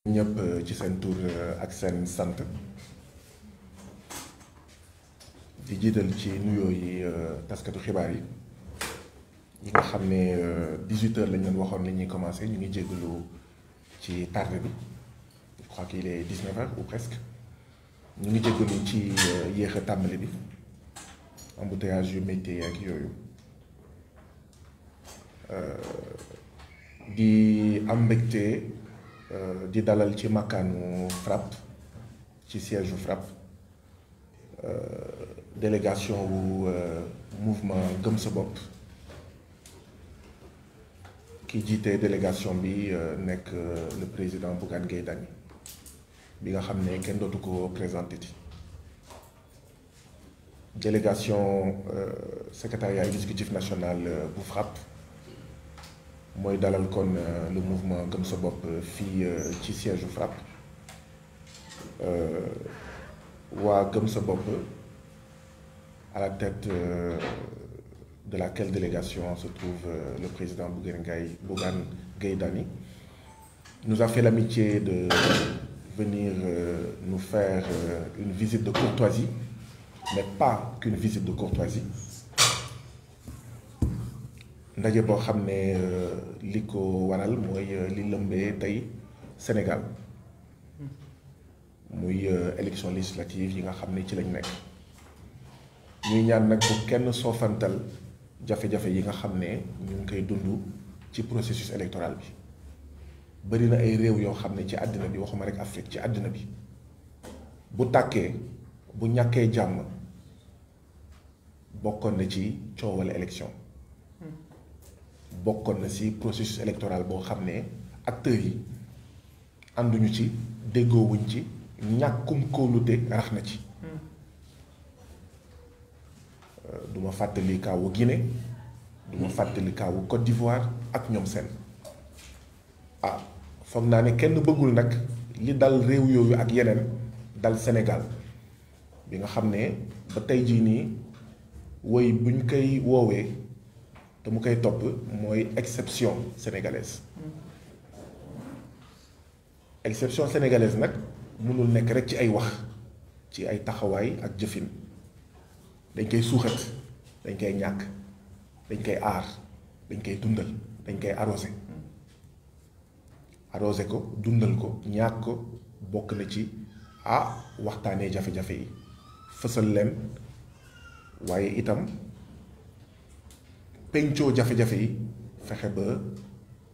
ñëpp ci seen tur ak seen sant di jiital ci nuyoo yi taskatu xibaar yi nga xam ne 18h lañ leen waxoon li ñuy commencé ñu ngi jéggalu ci tardé bi je crois qu'il est 19h ou presque ñu ngi jéggalu ci yéex a tàmbali bi embouteillage yu métti ak yooyu di am mbégte di dalal ci makkaanu FRAPP ci siège u FRAPP délégation wu mouvement gëm sa bopp ki jiite délégation bi nekk le président Bougane Gueye Dany bi nga xam ne kenn dootu ko présenté ci délégation secrétariat exécutif national bu FRAPP mooy dalal kon le mouvement gëm sa bopp fii ci siège u FRAPP waa gëm sa bopp à la tête de laquelle délégation se trouve le président Bougane Gueye Dany nous a fait l'amitié de venir nous faire une visite de courtoisie, mais pas qu'une visite de courtoisie. ndaje boo xam ne li ko waral mooy li lëmbee tey Sénégal muy élection législative yi nga xam ne ci lañ nekk ñuy ñaan nag bu kenn soofantal jafe-jafe yi nga xam ne ñu ngi koy dund ci processus électoral bi bari na ay réew yoo xam ne ci àddina bi waxuma rek Afrique ci àddina bi bu tàkkee bu ñàkkee jàmm bokkoon na ci coowal élection bokkoon na ci processus électoral boo xam ne acteurs yi ànduñu ci déggoowuñ ci ñàkkum kóolute rax na ci duma fàttali kaawu Guinée duma fàttali kaawu Côte d'Ivoire ak ñoom seen foog naa ne kenn bëggul nag li dal réew yooyu ak yeneen dal Sénégal bi nga xam ne ba tey jii nii woy buñ koy woowee te mu koy topp mooy exception sénégalaise exception sénégalaise nag mënul nekk rek ci ay wax ci ay taxawaay ak jëfin dañ koy suuxat dañ koy ñàkk dañ koy aar dañ koy dundal dañ koy arrosé ko dundal ko ñàkk ko bokk na ci waxtaanee jafe-jafe yi fësal leen waaye itam pencoo jafe-jafe yi fexe ba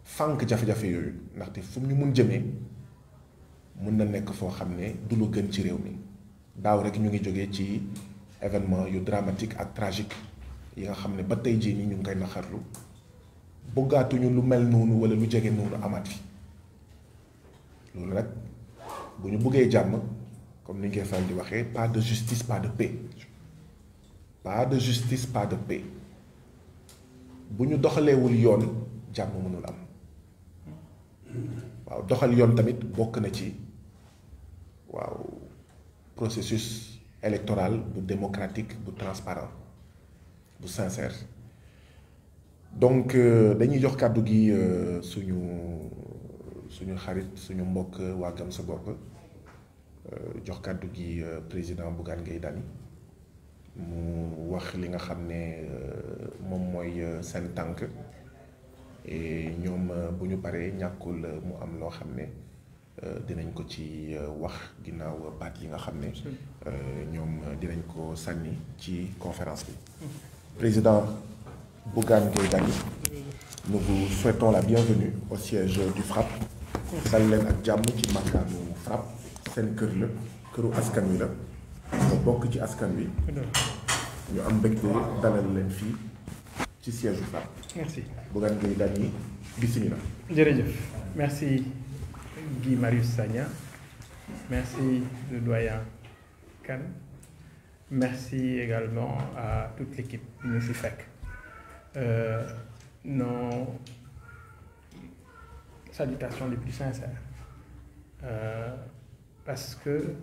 fànk jafe-jafe yooyu ndaxte fu ñu mun jëmee mun na nekk foo xam ne du lu gën ci réew mi daaw rek ñu ngi jógee ci événement yu dramatique ak tragique yi nga xam ne ba tey jii nii ñu ngi koy naxarlu bëggaatuñu lu mel noonu wala lu jege noonu amaat fi loolu nag bu ñu bëggee jàmm comme ni ñu koy faral di waxee pas de justice pas de paix pas de justice pas de paix bu ñu doxaleewul yoon jàmm mënul am waaw doxal yoon tamit bokk na ci processus électoral bu démocratique bu transparent bu sincère donc dañuy jox kàddu gi suñu xarit suñu mbokk waa Gëm sa bopp jox kàddu gi président Bougane Gueye Dany mu wax li nga xam ne moom mooy seen tànk et ñoom bu ñu paree ñàkkul mu am loo xam ne dinañ ko ci wax ginnaaw baat yi nga xam ne ñoom dinañ ko sànni ci conférence bi. Président Bougane Gueye Dany, nous vous souhaitons la bienvenue au siège du FRAPP. dal leen ak jàmm ci makkaanu FRAPP seen kër la këru askan wi la nga bokk ci askan wi ñu am mbégte dalal leen fii ci siège du FRAPP. Merci. Bougane Gueye Dany bismillah. jërëjëf merci Guy Marius Sagna Merci le doyen Kane. Merci également à toute l'équipe du NUFIFEC. Nos salutations les plus sincères. Parce que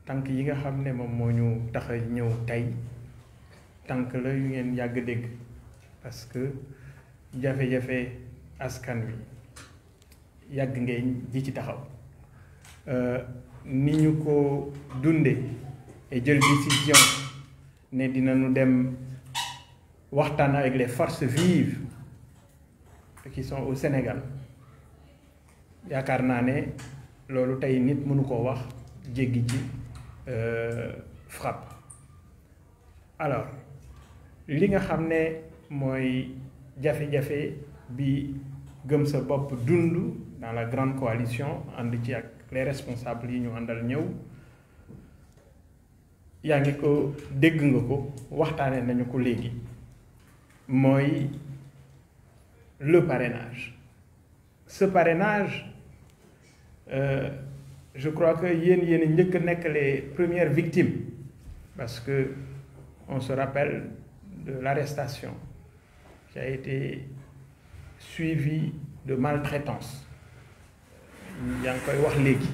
tànk yi nga xam ne moom moo ñu tax a ñëw tey tànk la yu ngeen yàgg dégg parce que jafe-jafe askan wi yàgg ngeen ji ci taxaw ni ñu ko dunde et jël décision ne dinañu dem waxtaan avec les forces vives qui sont au Sénégal yaakaar naa ne loolu tey nit mënu koo wax jéggi ci frappe. Alors li nga xam ne mooy jafe-jafe bi gëm sa bopp dund dans la grande coalition ànd ci ak les responsables yi ñu àndal ñëw yaa ngi ko dégg nga ko waxtaane nañu ko léegi mooy le parrainage. Ce parrainage je crois que yéen njëkk a nekk les premières victimes parce que on se rappelle de l'arrestation qui a été suivie de maltraitance yaa ngi koy wax léegi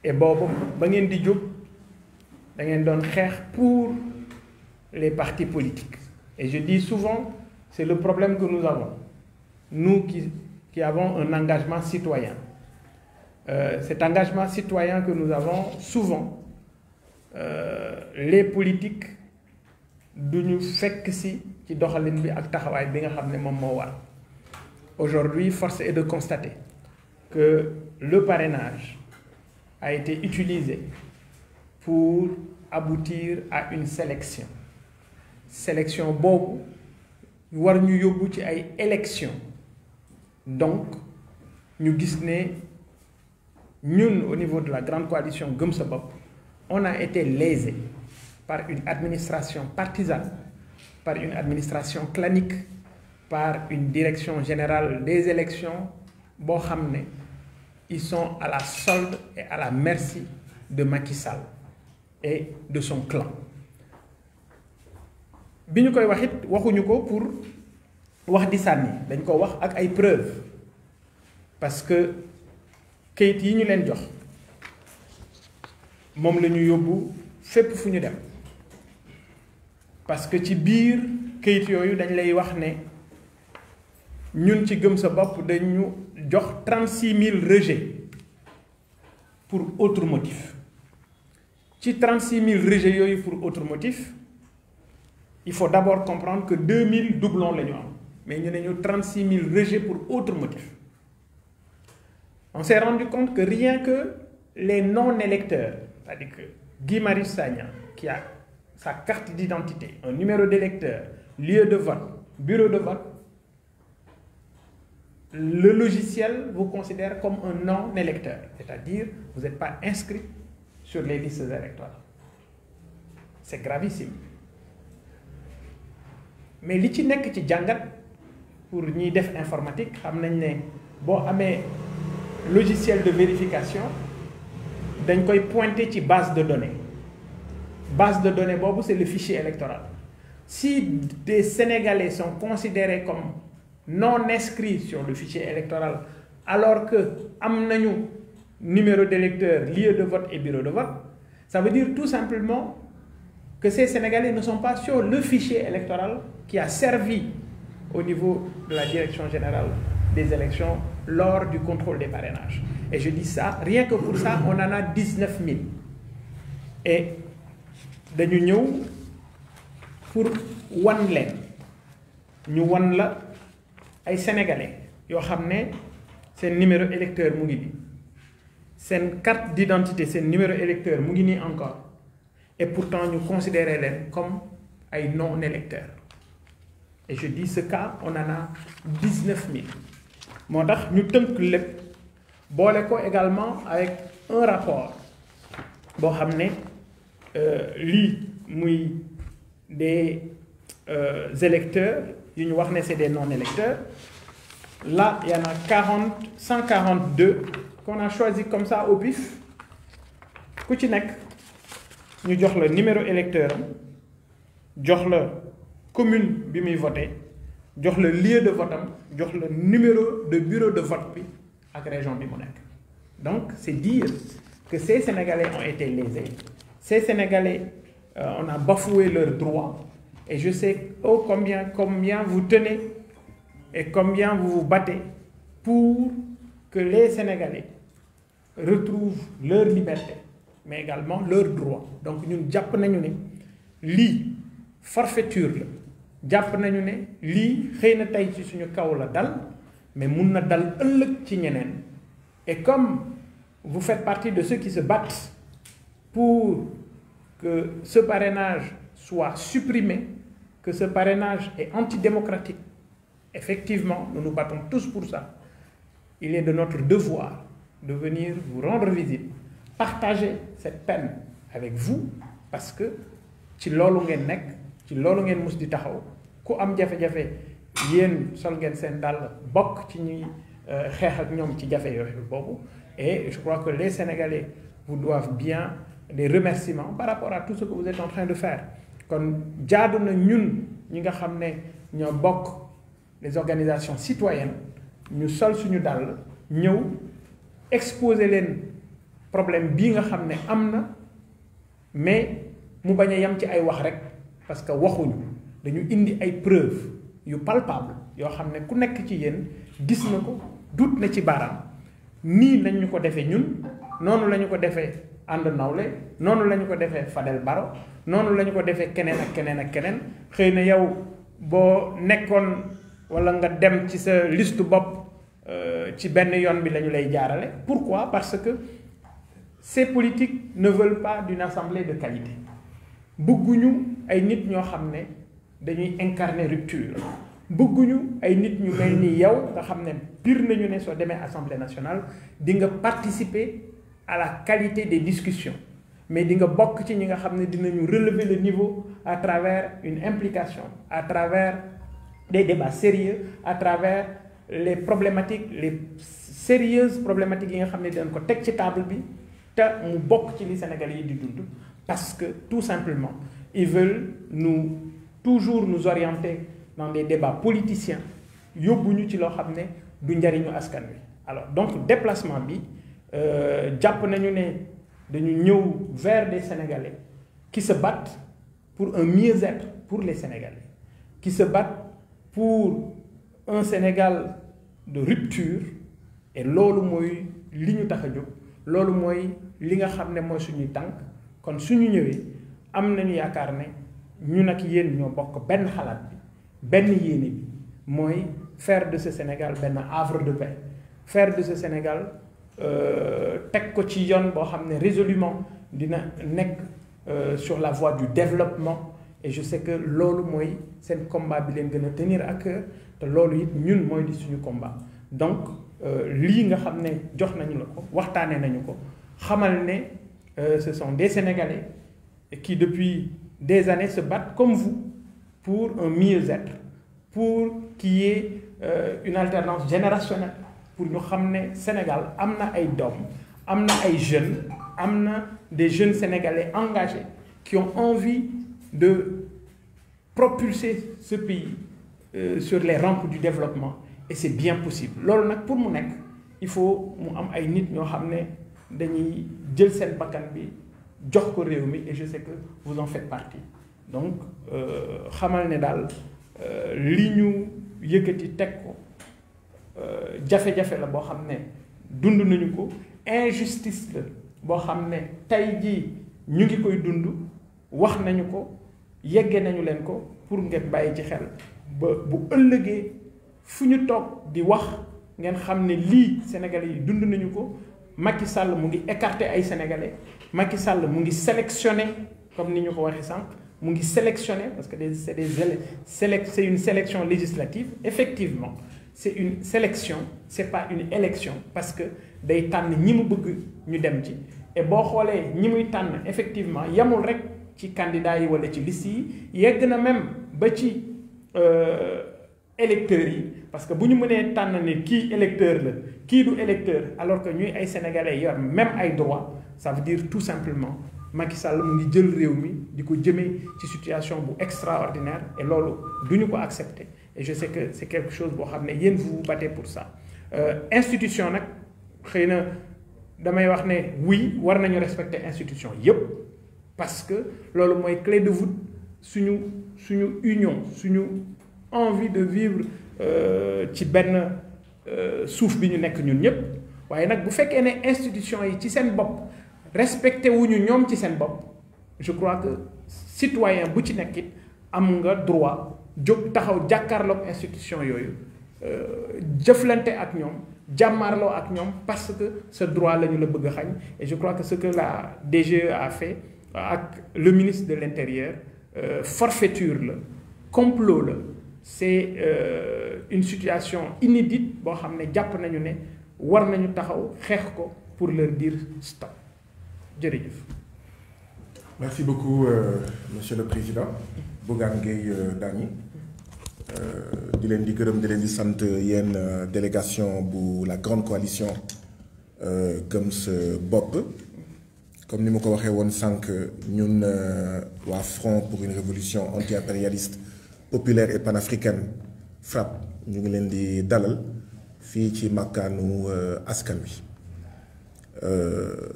et boobu ba ngeen di jóg da ngeen doon xeex pour les partis politiques et je dis souvent c'est le problème que nous avons nous qui avons un engagement citoyen. Cet engagement citoyen que nous avons souvent les politiques duñu fekk ci doxalin bi ak taxawaay bi nga xam ne moom moo war. Aujourd'hui, force est de constater que le parrainage a été utilisé pour aboutir à une sélection boobu war ñu yóbbu ci ay élections. Donc ñu gis ne ñun au niveau de la grande coalition Gëm Sa Bopp on a été lésés par une administration partisane, par une administration clanique, par une direction générale des élections boo xam ne ils sont à la solde et à la merci de Macky Sall et de son clan. Bi ñu koy wax it waxuñu ko pour wax di sànni dañ ko wax ak ay preuves parce que kayit yi ñu leen jox moom la ñu yóbbu fépp fu ñu dem parce que ci biir kayit yooyu dañ lay wax ne ñun ci Gëm Sa Bopp dañu jox 36 000 rejets pour autre motif ci 36 000 rejets yooyu pour autre motif il faut d'abord comprendre que 2000 doublons la ñu am mais ñu ne ñu 36 000 rejets pour autre motif. On s'est rendu compte que rien que les non-électeurs, c'est-à-dire que Guy Marius Sagna, qui a sa carte d'identité, un numéro d'électeur, lieu de vote, bureau de vote, le logiciel vous considère comme un non-électeur, c'est-à-dire vous n'êtes pas inscrit sur les listes électorales. C'est gravissime. Mais li ci nekk ci jàngat pour ñiy def informatique xam nañ ne boo amee logiciel de vérification dañ koy pointer ci base de données boobu c'est le fichier électoral. Si des Sénégalais sont considérés comme non inscrits sur le fichier électoral alors que am nañu numéro d'électeur, lieu de vote et bureau de vote, ça veut dire tout simplement que ces Sénégalais ne sont pas sur le fichier électoral qui a servi au niveau de la direction générale des élections lors du contrôle des parrainages. Et je dis ça, rien que pour ça, on en a 19 000. Et dañu ñëw pour wan leen ñu wan la ay Sénégalais yoo xam ne seen numéro électeur mu ngi nii seen carte d'identité seen numéro électeur mu ngi nii encore et pourtant ñu considérer leen comme ay non-électeurs. Et je dis ce cas on en a 19 000 moo tax ñu tënk lépp boole ko également avec un rapport boo xam ne lii muy des électeurs yu ñu wax ne c'est des non-électeurs là il y en a 142 qu'on a choisi comme ça au pif ku ci nekk ñu jox la numéro électeur am jox la commune bi muy voté jox la lieu de vote am jox la numéro de bureau de vote bi ak région bi mu nekk. Donc c'est dire que ces Sénégalais ont été lésés, ces Sénégalais on a bafoué leurs droits, et je sais combien vous tenez et combien vous vous battez pour que les Sénégalais retrouvent leur liberté mais également leurs droits. Donc ñun jàpp nañu ne lii forfaiture la, jàpp nañu ne lii xëy na tey ci suñu kaw la dal mais mun na dal ëllëg ci ñeneen. Et comme vous faites partie de ceux qui se battent pour que ce parrainage soit supprimé, que ce parrainage est antidémocratique, effectivement, nous nous battons tous pour ça. Il est de notre devoir de venir vous rendre visite, partager cette peine avec vous, parce que ci loolu ngeen nekk ci loolu ngeen mus di taxaw ku am jafe-jafe yéen sol ngeen seen dàll bokk ci ñuy xeex ak ñoom ci jafe yooyu boobu. Et je crois que les Sénégalais vous doivent bien des remerciements par rapport à tout ce que vous êtes en train de faire. Kon jaadu na ñun ñi nga xam ne ñoo bokk les organisations citoyennes ñu sol suñu dàll ñëw exposer leen problème bii nga xam ne am na, mais mu bañ a yem ci ay wax rek, parce que waxuñu dañu indi ay preuves yu palpable yoo xam ne ku nekk ci yéen gis na ko, dut na ci baaraam. Nii lañ ñu ko defee ñun, noonu la ñu ko defee ànd nawle, noonu la ñu ko defee Fadel Barro, noonu la ñu ko defee keneen ak keneen ak keneen. Xëy na yow boo nekkoon walla nga dem ci sa liste bopp ci benn yoon bi la ñu lay jaarale. Pourquoi? Parce que ces politiques ne veulent pas d'une assemblée de qualité. Bëgguñu ay nit ñoo xam ne dañuy incarner rupture. Bëgguñu ay nit ñu mel ni yow nga xam ne pire nañu ne soo demee Assemblée nationale di nga participer à la qualité des discussions, mais di nga bokk ci ñi nga xam ne dinañu relever le niveau à travers une implication, à travers des débats sérieux, à travers les problématiques, les sérieuses problématiques yi nga xam ne dinañ ko teg ci table bi te mu bokk ci li Sénégalais yi di dund, parce que tout simplement ils veulent toujours nous orienter dans des débats politiciens yóbbuñu ci loo xam ne du njariñu askan wi. Alors donc déplacement bi jàpp nañu ne dañu ñëw vers des Sénégalais qui se battent pour un mieux-être pour les Sénégalais, qui se battent pour un Sénégal de rupture, et loolu mooy li ñu tax a jóg, loolu mooy li nga xam ne mooy suñuy tànk. Kon suñu ñëwee am nañu yaakaar ne ñu nag yéen ñoo bokk benn xalaat bi, benn yéene bi, mooy faire de ce Sénégal benn havre de paix, faire de ce Sénégal teg ko ci yoon boo xam ne résolument dina nekk sur la voie du développement. Et je sais que loolu mooy seen combat bi leen gën a tenir à cœur, te loolu it ñun mooy di suñu combat. Donc lii nga xam ne jox nañu la ko, waxtaanee nañu ko, xamal ne ce sont des Sénégalais qui depuis des années se battent comme vous pour un mieux-être, pour qu'il y ait une alternance générationnelle, pour ñu xam ne Sénégal am na ay doom, am na ay jeunes, am na des jeunes Sénégalais engagés qui ont envie de propulser ce pays sur les rampes du développement, et c'est bien possible. Loolu nag pour mu nekk il faut mu am ay nit ñoo xam ne dañuy jël seen bakkan bi jox ko réew mi, et je sais que vous en faites partie. Donc xamal ne daal li ñu yëkkati teg ko jafe-jafe la boo xam ne dund nañu ko, injustice la boo xam ne tey jii ñu ngi koy dund, wax nañu ko, yegge nañu leen ko, pour ngeen bàyyi ci xel ba bu ëllëgee fu ñu toog di wax ngeen xam ne lii Sénégalais yi dund nañu ko. Macky Sall mu ngi écarter ay Sénégalais, Macky Sall mu ngi sélectionner comme ni ñu ko waxee sànq, mu ngi sélectionner parce que c'est une sélection législative. Effectivement c'est une sélection, c'est pas une élection, parce que day tànn ñi mu bëgg ñu dem ci. Et boo xoolee ñi muy tànn effectivement yamul rek ci candidats yi wala ci liste yi, yegg na même ba ci électeurs yi, parce que bu ñu mënee tànn ne kii électeur la kii du électeur alors que ñuy ay sénégalais yor même ay droits ça veut dire tout simplement Macky Sall mu ngi jël réew mi di ko jëmee ci situation bu extraordinaire et loolu du ñu ko accepter et je sais que c'est quelque chose boo xam ne yéen vous vous battez pour ça institution nag xëy na damay wax ne oui war nañu respecter institution yépp parce que loolu mooy clé de voûte suñu union suñu envie de vivre ci benn suuf bi ñu nekk ñun ñëpp waaye nag bu fekkee ne institution yi ci seen bopp respecté wuñu ñoom ci seen bopp je crois que citoyen bu ci nekk it am nga droit jóg taxaw jàkkaarloog institution yooyu jëflante ak ñoom jàmmaarloo ak ñoom parce que ce droit la ñu la bëgg a xañ et je crois que ce que la DGE a fait ak le ministre de l'Intérieur forfaiture la complot la c'est une situation inédite boo xam ne jàpp nañu ne war nañu taxaw xeex ko pour leur dire stop jërëjëf. Merci beaucoup monsieur le président Bougane Gueye Dany di leen di gërëm di leen di sant yéen délégation bu la grande coalition Gëm Sa Bopp comme ni ma ko waxee woon sànq ñun waa Front pour une révolution anti-impérialiste populaire et panafricaine FRAPP ñu ngi leen di dalal fii ci makkaanu askan wi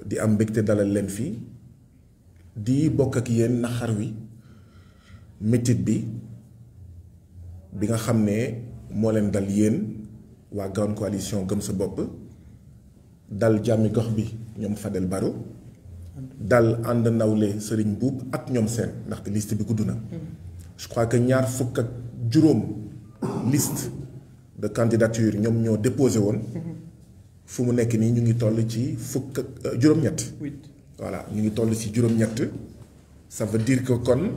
di am mbégte dalal leen fii di bokk ak yéen naxar wi métit bi nga xam ne moo leen dal yéen waa grande coalition Gëm Sa Bopp dal jàmmi gox bi ñoom Fadel Barro dal ànd nawle Serigne Mboup ak ñoom seen ndaxte liste bi gudd na je crois que ñaar fukk ak juróom liste de candidature ñoom ñoo déposé woon fu mu nekk nii ñu ngi toll ci fukk ak juróom-ñett voilà ñu ngi toll ci juróom-ñett ça veut dire que kon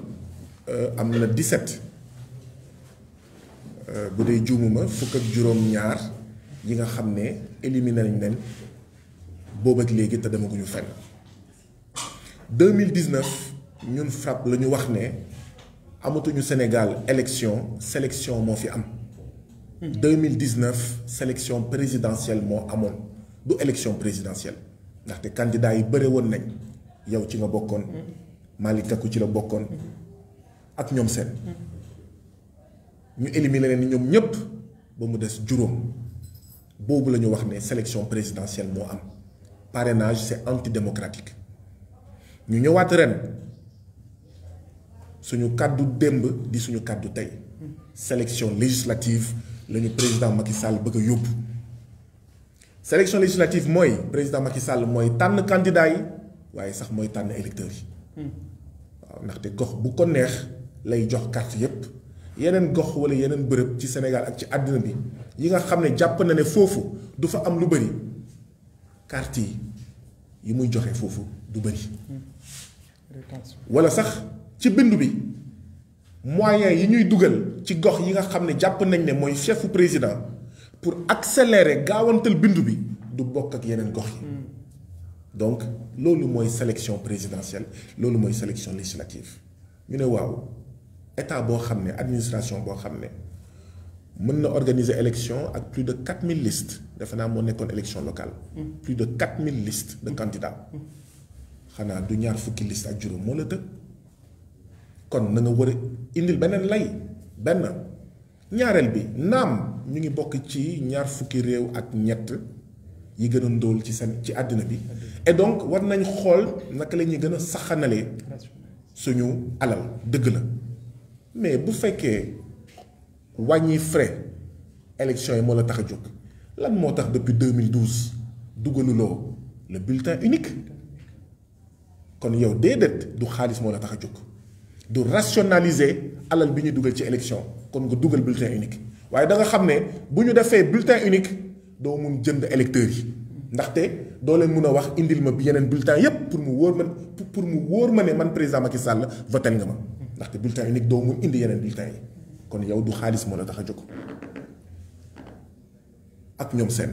am na 17 bu dee juumuma fukk ak juróom-ñaar yi nga xam ne éliminé nañ leen boobu ak léegi te demaguñu fenn 2019 ñun FRAPP la ñu wax ne amatuñu Sénégal sélection moo fi am 2019 sélection présidentielle moo amoon du élection présidentielle ndaxte candidat yi bëre woon nañ yow ci nga bokkoon Malick Gakou ci la bokkoon ak ñoom seen ñu éliminer leen ñoom ñëpp ba mu des juróom boobu la ñu wax ne sélection présidentielle moo am parrainage c'est antidémocratique ñu ñëwaat ren suñu kàddu démb di suñu kàddu tey sélection législative la ñu président Macky Sall bëgg a yóbbu sélection législative mooy président Macky Sall mooy tànn candidat yi waaye sax mooy tànn électeurs yi waaw ndaxte gox bu ko neex lay jox carte yépp yeneen gox wala yeneen bërëb ci Sénégal ak ci àddina bi yi nga xam ne jàpp na ne foofu du fa am lu bëri carte yi muy joxe foofu du bëri wala sax ci bindu bi moyens yi ñuy dugal ci gox yi nga xam ne jàpp nañ ne mooy chefu président pour accélérer gaawantal bindu bi du bokk ak yeneen gox yi donc loolu mooy sélection présidentielle loolu mooy sélection législative ñu ne waaw état boo xam ne administration boo xam ne mën na organiser élection ak plus de 4000 listes defe naa moo nekkoon élection locale plus de 4000 listes de candidats xanaa du ñaar fukki liste ak juróom moo la tëj kon na nga war a indil beneen lay benn ñaareel bi naam ñu ngi bokk ci ñaar fukki réew ak ñett yi gën a ndóol ci àddina bi et donc war nañ xool naka la ñuy gën a saxanalee suñu alal dëgg la mais bu fekkee wàññi frais élection yi moo la tax a jóg lan moo tax depuis 2012 dugaluloo le bulletin unique kon yow déedéet du xaalis moo la tax a jóg du rationaliser alal bi ñu dugal ci élection kon nga dugal bulletin unique waaye da nga xam ne bu ñu defee bulletin unique doo mun jënd électeurs yi ndaxte doo leen mun a wax indil ma yeneen bulletin yépp pour mu wóor ma ne man président Macky Sall votel nga ma ndaxte bulletin unique doo mun indi yeneen bulletin yi kon yow du xaalis moo la tax a jóg ak ñoom seen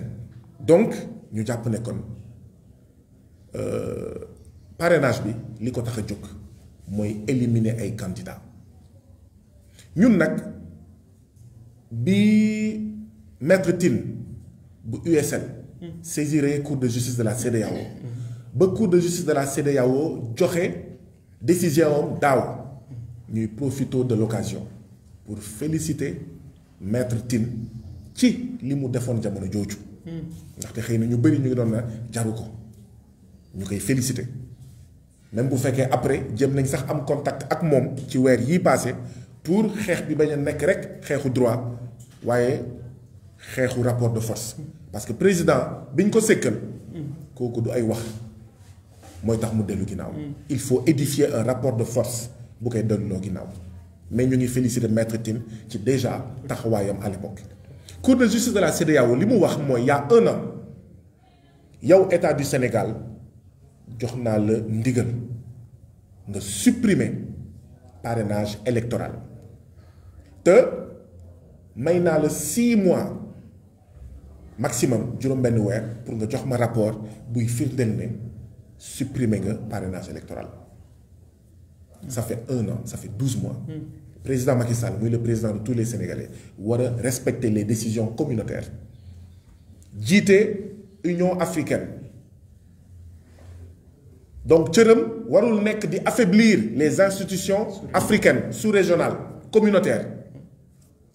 donc ñu jàpp ne kon parrainage bi li ko tax a jóg mooy éliminer ay candidats ñun nag bi maître Tine bu USN saisirait cour de justice de la CEDEAO ba cour de justice de la CEDEAO joxe décision am daaw ñuy profité de l'occasion pour féliciter maître Tine ci li mu defoon jamono jooju ndaxte xëy na ñu bëri ñu ngi doon na jaru ko ñu koy féliciter même bu fekkee après jëm nañ sax am contact ak moom ci weer yii passé pour xeex bi bañ a nekk rek xeexu droit waaye xeexu rapport de force parce que président biñ ko sëkkal kooku du ay wax mooy tax mu dellu ginnaaw il faut édifier un rapport de force bu koy delloo ginnaaw mais ñu ngi féliciter maître Tine ci déjà taxawaayam à l'époque cour de justice de la CEDEAO li mu wax mooy il y a 1 an yow état du Sénégal jox naa la ndigal nga supprimer parrainage électoral te may naa la 6 mois maximum juróom-benn weer pour nga jox ma rapport buy firndeel ne supprimer nga parrainage électoral ça fait 1 an ça fait 12 mois président Macky Sall muy le président de tous les Sénégalais war a respecter les décisions communautaires jiite Union africaine donc cëram warul nekk di affaiblir les institutions africaines sous-régionales communautaires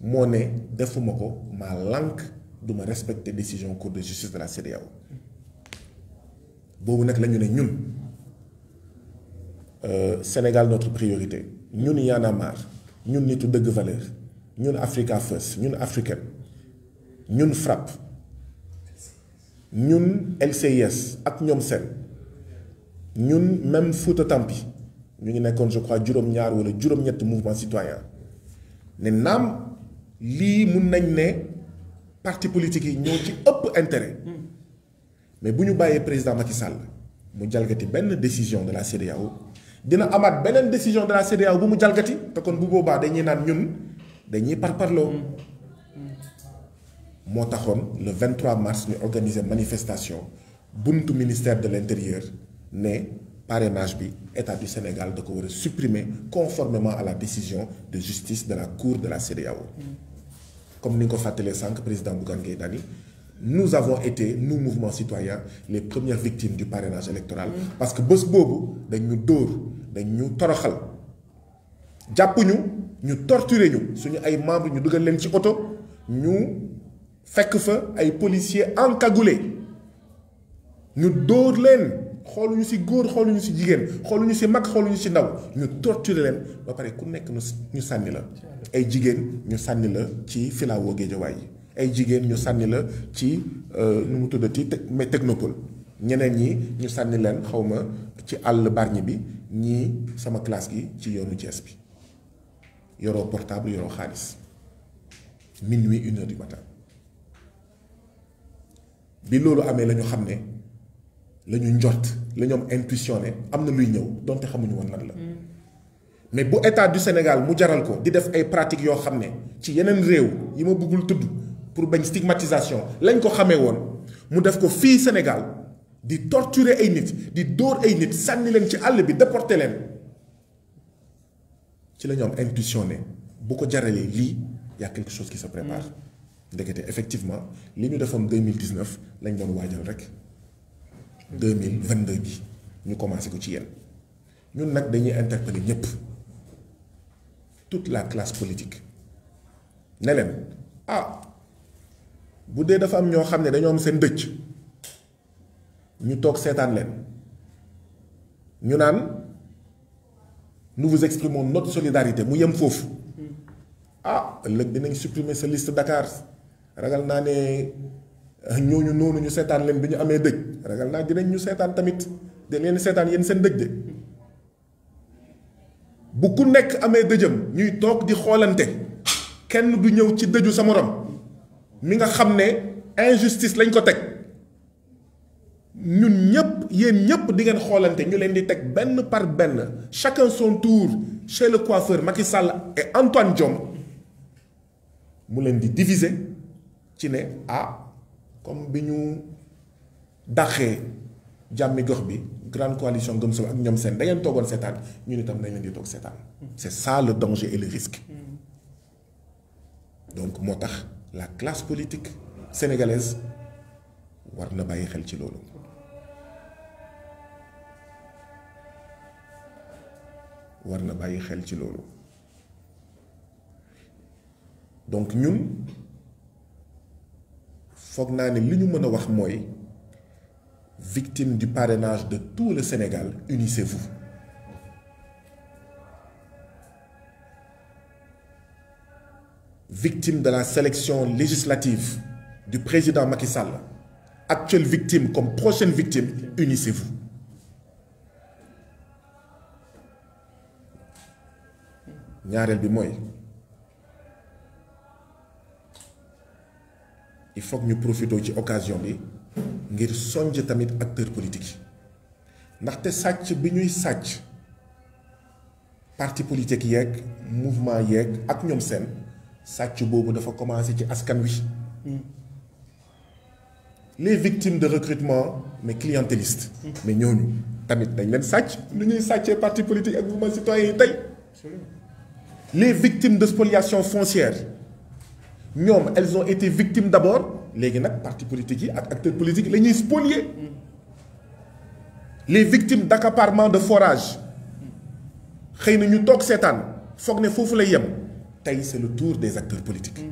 moo ne defuma ko maa lànk du ma respecter décision cour de justice de la CEDEAO boobu nag la ñu ne ñun Sénégal notre priorité ñun Y'en a marre ñun nitu dëgg valeur ñun Africa First ñun africaine ñun FRAPP ñun LCIS ak ñoom seen ñun même Fouta Tampi ñu ngi nekkoon je crois juróom-ñaar wala juróom-ñetti mouvement citoyen ne naam lii mun nañ ne parti politique yi ñoo ci ëpp intérêt mais bu ñu bàyyee président Macky Sall mu jalgati benn décision de la CEDEAO dina amaat beneen décision de la CEDEAO bu mu jalgati te kon bu boobaa dañuy naan ñun dañuy parparloo moo taxoon le 23 mars ñu organiser manifestation buntu ministère de l'intérieur ne parrainage bi état du Sénégal da ko war a supprimer conformément à la décision de justice de la cour de la CEDEAO comme ni nga ko fàttalee sànq président Bougane Gueye Dany nous avons été nous mouvement citoyen les premières victimes du parrainage électoral parce que bés boobu dañ ñu dóor dañ ñu toroxal jàpp ñu torturer ñu suñu ay membres ñu dugal leen ci oto ñu fekk fa ay policiers encagoulés ñu dóor leen xooluñu ci góor xooluñu ci jigéen xooluñu ci mag xooluñu ci ndaw ñu torturer leen ba pare ku nekk ñu sànni la ay jigéen ñu sànni la ci filawoo Géejawaay yi ay jigéen ñu sànni la ci nu mu tuddati technopole ñeneen ñi ñu sànni leen xawma ci àll Bargny bi ñii sama classe gi ci yoonu Thiès bi yoroo portable yoroo xaalis minuit 1 heure du matin bi loolu amee la ñu xam ne la ñu njort la ñu am intuition ne am na luy ñëw donte xamuñu woon lan la mais bu état du Sénégal mu jaral ko di def ay pratiques yoo xam ne ci yeneen réew yi ma bëggul tudd pour bañ stigmatisation lañ ko xamee woon mu def ko fii Sénégal di torturer ay nit di dóor ay nit sànni leen ci àll bi déporter leen ci la ñu am intuition ne bu ko jaralee lii y a quelque chose qui se prépare ndekete effectivement li ñu defoon 2019 lañ doon waajal rek 2022 bi ñu commencé ko ci yéen ñun nag dañuy interpeller ñëpp toute la classe politique ne leen bu dee dafa am ñoo xam ne dañoo am seen dëcc ñu toog seetaan leen ñu naan nous vous exprimons notre solidarité mu yem foofu ëllëg dinañ supprimer sa liste Dakar ragal naa ne ñooñu noonu ñu seetaan leen bi ñu amee dëj ragal naa dinañ ñu seetaan tamit dañ leen seetaan yéen seen dëj de bu ku nekk amee dëjëm ñuy toog di xoolante kenn du ñëw ci dëju sa morom mi nga xam ne injustice lañ ko teg ñun ñëpp yéen ñëpp di ngeen xoolante ñu leen di teg benn par benn chacun son tour chez le coiffeur Macky Sall et Antoine Diome mu leen di diviser ci ne comme bi ñu dàqee jàmmi gox bi grande coalition Gëm Sa Bopp ak ñoom seen da ngeen toogoon seetaan ñun itam nañ leen di toog seetaan c'est ça le danger et le risque donc moo tax la classe politique sénégalaise war na bàyyi xel ci loolu. war na bàyyi xel ci loolu donc ñun foog naa ne li ñu mën a wax mooy victime du parrainage de tout le Sénégal, unissez-vous. Victime de la sélection législative du président Macky Sall, actuelle victime comme prochaine victime, unissez-vous. ñaareel bi mooy il faut que ñu profité ci occasion bi ngir sonj tamit acteurs politiques yi ndaxte sàcc bi ñuy sàcc parti politique yeeg mouvement yeeg ak ñoom seen sàcc boobu dafa commencé ci askan wi les victimes de recrutement mais clientélistes mais ñooñu tamit dañ leen sàcc lu ñuy sàccee parti politique ak mouvement citoyen yi tey les victimes de spoliation foncière ñoom elles ont été victimes d'abord léegi nag parti politique yi ak acteurs politiques la ñuy spolier les victimes d'accaparement de forage xëy na ñu toog seetaan foog ne foofu lay yem tey c'est le tour des acteurs politiques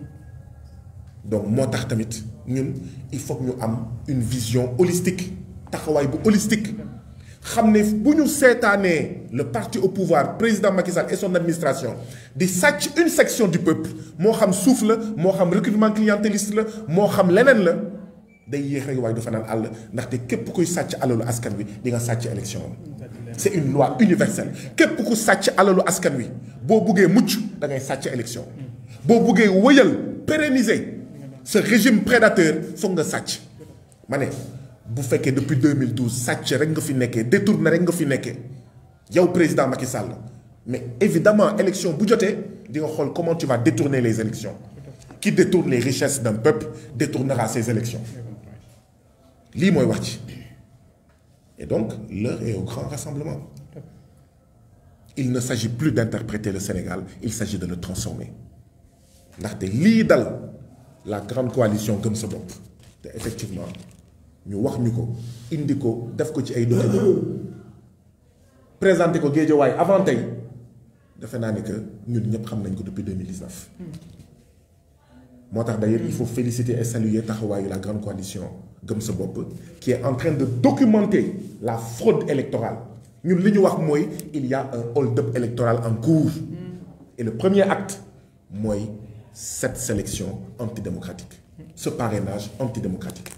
donc moo tax tamit ñun il faut que ñu am une vision holistique taxawaay bu holistique xam ne bu ñu seetaanee le parti au pouvoir président Macky Sall et son administration di sàcc une section du peuple moo xam suuf la moo xam recrutement clientéliste la moo xam leneen la day yéex rek waaye du fanaan àll ndaxte képp kuy sàcc alalu askan wi di nga sàcc élection c'est une loi universelle képp ku sàcc alalu askan wi boo buggee mucc da ngay sàcc élection boo buggee wëyal pérenniser ce régime prédateur foog nga sàcc ma ne bu fekkee depuis 2012 sàcc rek nga fi nekkee détourné rek nga fi nekkee yow président Macky Sall mais évidemment élection bu jotee di nga xool comment tu vas détourner les élections qui détourne les richesses d'un peuple détournera ses élections lii mooy wax ci et donc l'heure est au grand rassemblement il ne s'agit plus d'interpréter le Sénégal il s'agit de le transformer ndaxte lii dal la grande coalition Gëm Sa Bopp te effectivement ñu wax ñu ko indi ko def ko ci ay documents présenté ko Guédiawaye avant tey defe naa ne que ñun ñëpp xam nañ ko depuis 2019 moo tax d'ailleurs il faut féliciter et saluer taxawaayu la grande coalition Gëm Sa Bopp qui est en train de documenter la fraude électorale ñun li ñu wax mooy il y a un hold-up électoral en cours et le premier acte mooy cette sélection antidémocratique ce parrainage antidémocratique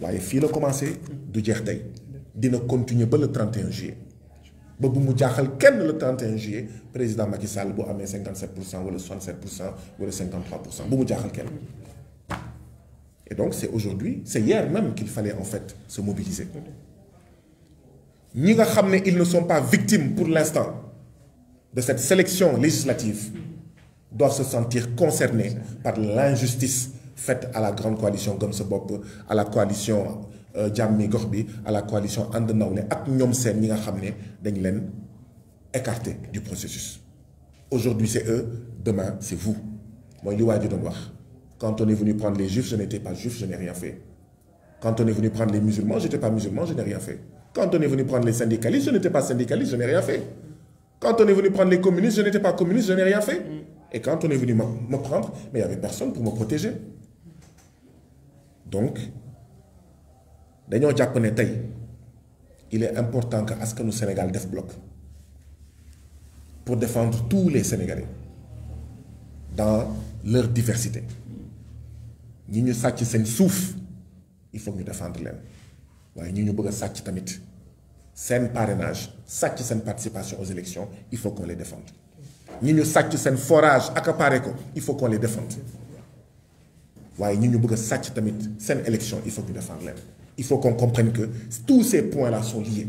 waaye fii la commencé du jeex tey dina continuer ba le 31 juillet ba bu mu jaaxal kenn le 31 juillet président Macky Sall bu amee 57% wala 67% wala 53% bu mu jaaxal kenn et donc c'est aujourd'hui c'est hier même qu'il fallait en fait se mobiliser ñi nga xam ne ils ne sont pas victimes pour l'instant de cette sélection législative doivent se sentir concernés par l'injustice faite à la grande coalition Gëm Sa Bopp à la coalition Jàmmi Gox Bi à la coalition And Nawlé ak ñoom seen ñi nga xam ne dañ leen écarté du processus aujourd'hui c'est eux demain c'est vous mooy li waa ji doon wax quand on est venu prendre les juifs je n'étais pas juif je n'ai rien fait quand on est venu prendre les musulmans j'étais pas musulman je n'ai rien fait quand on est venu prendre les syndicalistes je n'étais pas syndicaliste je n'ai rien fait quand on est venu prendre les communistes je n'étais pas communiste je n'ai rien fait et quand on est venu me prendre mais il y avait personne pour me protéger donc dañoo jàpp ne tey il est important que askanu Sénégal def bloc pour défendre tous les Sénégalais dans leur diversité ñi ñu sàcc seen suuf il faut ñu défendre leen waaye ñi ñu bëgg a sàcc tamit seen parrainage sàcc seen participation aux élections il faut qu'on les défende ñi ñu sàcc seen forage accaparé ko il faut qu'on les défende waaye ñi ñu bëgg a sàcc tamit seen élection il faut ñu défendre leen il faut qu'on comprenne que tous ces points-là sont liés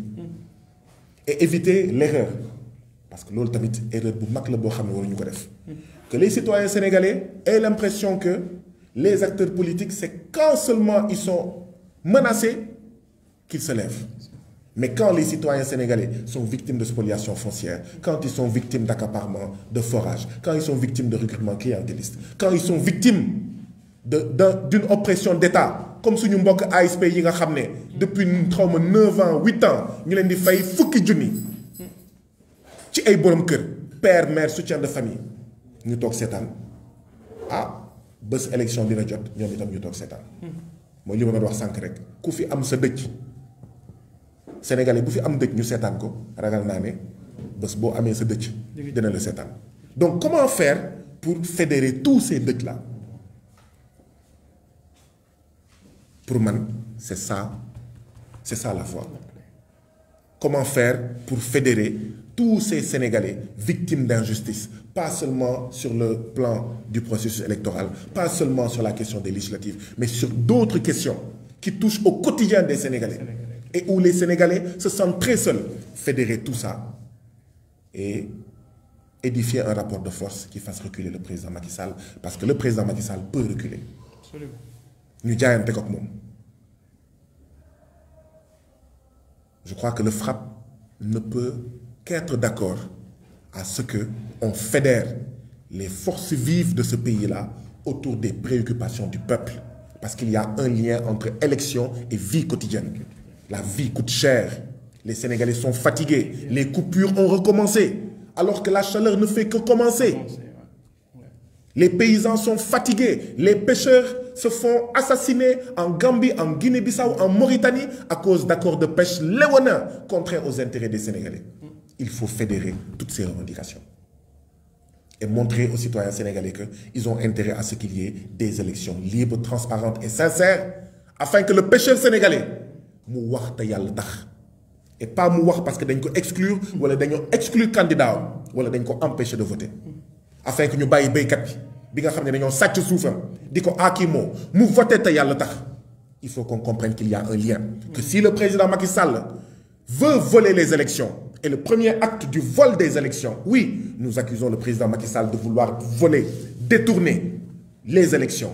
et éviter l'erreur parce que loolu tamit erreur bu mag la boo xam ne waruñu ko def que les citoyens sénégalais aient l'impression que les acteurs politiques c'est quand seulement ils sont menacés qu'ils se lèvent Mais quand les citoyens sénégalais sont victimes de spoliation foncière, quand ils sont victimes d'accaparement, de forage, quand ils sont victimes de recrutement clientéliste, quand ils sont victimes d'une oppression d'État, comme suñu mbokk ASP yi nga xam ne depuis 9 ans 8 ans ñu leen di fay fukki junni ci ay borom kër père mère soutien de famille ñu toog seetaan bés élection dina jot ñoom itam ñu toog seetaan mooy li ma doon wax sànq rek ku fi am sa dëj sénégalais bu fi am dëj ñu seetaan ko ragal naa ne bés boo amee sa dëj dina la seetaan. Donc comment faire pour fédérer tous ces dëj là? Pour moi, c'est ça la foi. Comment faire pour fédérer tous ces Sénégalais victimes d'injustice, pas seulement sur le plan du processus électoral, pas seulement sur la question des législatives, mais sur d'autres questions qui touchent au quotidien des Sénégalais et où les Sénégalais se sentent très seuls. Fédérer tout ça et édifier un rapport de force qui fasse reculer le président Macky Sall, parce que le président Macky Sall peut reculer. Absolument. Je crois que le FRAPP ne peut qu'être d'accord à ce qu'on fédère les forces vives de ce pays-là autour des préoccupations du peuple. Parce qu'il y a un lien entre élection et vie quotidienne. La vie coûte cher. Les Sénégalais sont fatigués. Les coupures ont recommencé. Alors que la chaleur ne fait que commencer. Les paysans sont fatigués. Les pêcheurs se font assassiner en Gambie, en Guinée-Bissau, en Mauritanie à cause d'accords de pêche léonins contraires aux intérêts des Sénégalais. Il faut fédérer toutes ces revendications et montrer aux citoyens sénégalais qu'ils ont intérêt à ce qu'il y ait des élections libres, transparentes et sincères afin que le pêcheur sénégalais mouah tayal tax et pas mouah parce que dañ ko exclure ou dañoo exclure candidat wala dañ ko empêcher de voter afin que ñu bàyyi béykat bi nga xam ne dañoo sàcc suufam di ko aakimoo mu voter te yàlla tax. Il faut qu'on comprenne qu'il y a un lien, que si le président Macky Sall veut voler les élections, et le premier acte du vol des élections, oui, nous accusons le président Macky Sall de vouloir voler, détourner les élections.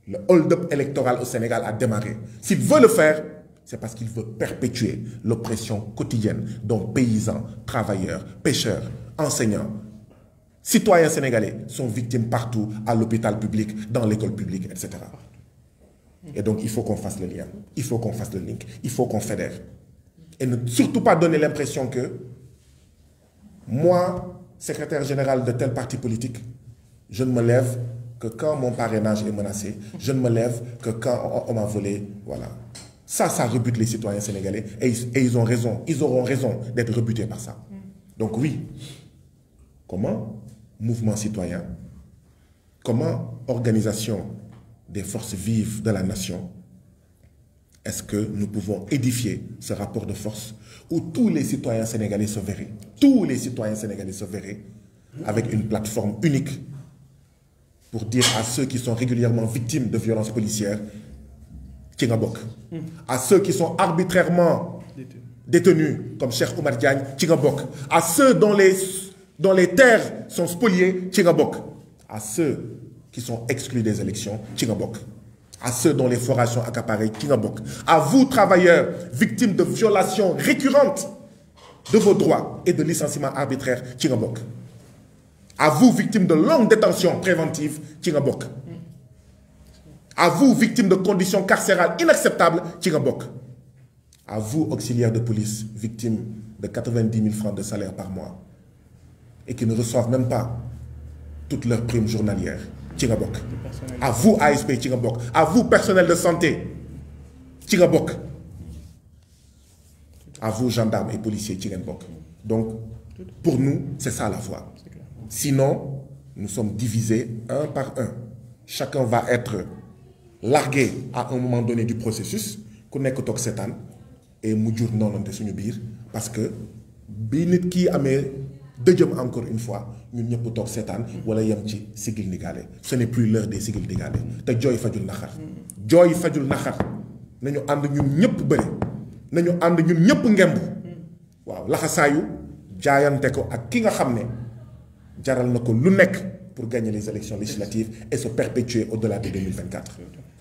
Le hold-up électoral au Sénégal a démarré. S'il veut le faire, c'est parce qu'il veut perpétuer l'oppression quotidienne dont paysans, travailleurs, pêcheurs, enseignants, citoyens sénégalais sont victimes partout, à l'hôpital public, dans l'école publique, etc. Et donc, il faut qu'on fasse le lien, il faut qu'on fasse le link, il faut qu'on fédère. Et ne surtout pas donner l'impression que moi, secrétaire général de tel parti politique, je ne me lève que quand mon parrainage est menacé, je ne me lève que quand on m'a volé, voilà. Ça rebute les citoyens sénégalais et ils ont raison, ils auront raison d'être rebutés par ça. Donc oui, comment mouvement citoyen, comment organisation des forces vives de la nation, est-ce que nous pouvons édifier ce rapport de force où tous les citoyens sénégalais se verraient, avec une plateforme unique pour dire à ceux qui sont régulièrement victimes de violences policières, Tchingabok, à ceux qui sont arbitrairement détenus, comme Cheikh Oumar Diagne, Tchingabok, à ceux dont les terres sont spoliées, Tchingabok, à ceux qui sont exclus des élections, Tchingabok, à ceux dont les forages sont accaparés, Tchingabok, à vous travailleurs victimes de violations récurrentes de vos droits et de licenciements arbitraires, Tchingabok, à vous victimes de longues détentions préventives, Tchingabok, à vous victimes de conditions carcérales inacceptables, Tchingabok, à vous auxiliaires de police victimes de 90 000 francs de salaire par mois et qui ne reçoivent même pas toutes leurs primes journalières, Tchingabok, à vous ASP, Tchingabok, à vous personnel de santé, Tchingabok, à vous gendarmes et policiers, Tchingabok. Donc, pour nous, c'est ça la voie. Sinon, nous sommes divisés un par un. Chacun va être largué à un moment donné du processus, et mu jur noonante suñu biir parce que bi nit ki amee dëjëm encore une fois ñun ñëpp toog seetaan wala yem ci sigil ndigaale. Ce n'est plus l'heure des sigil ndigaale te jooy fajul naxar nañu ànd ñun ñëpp bëri nañu ànd ñun ñëpp ngemb waaw laxasaayu jaayante ko ak ki nga xam ne jaral na ko lu nekk pour gagner les élections législatives et se perpétuer au-delà de 2024.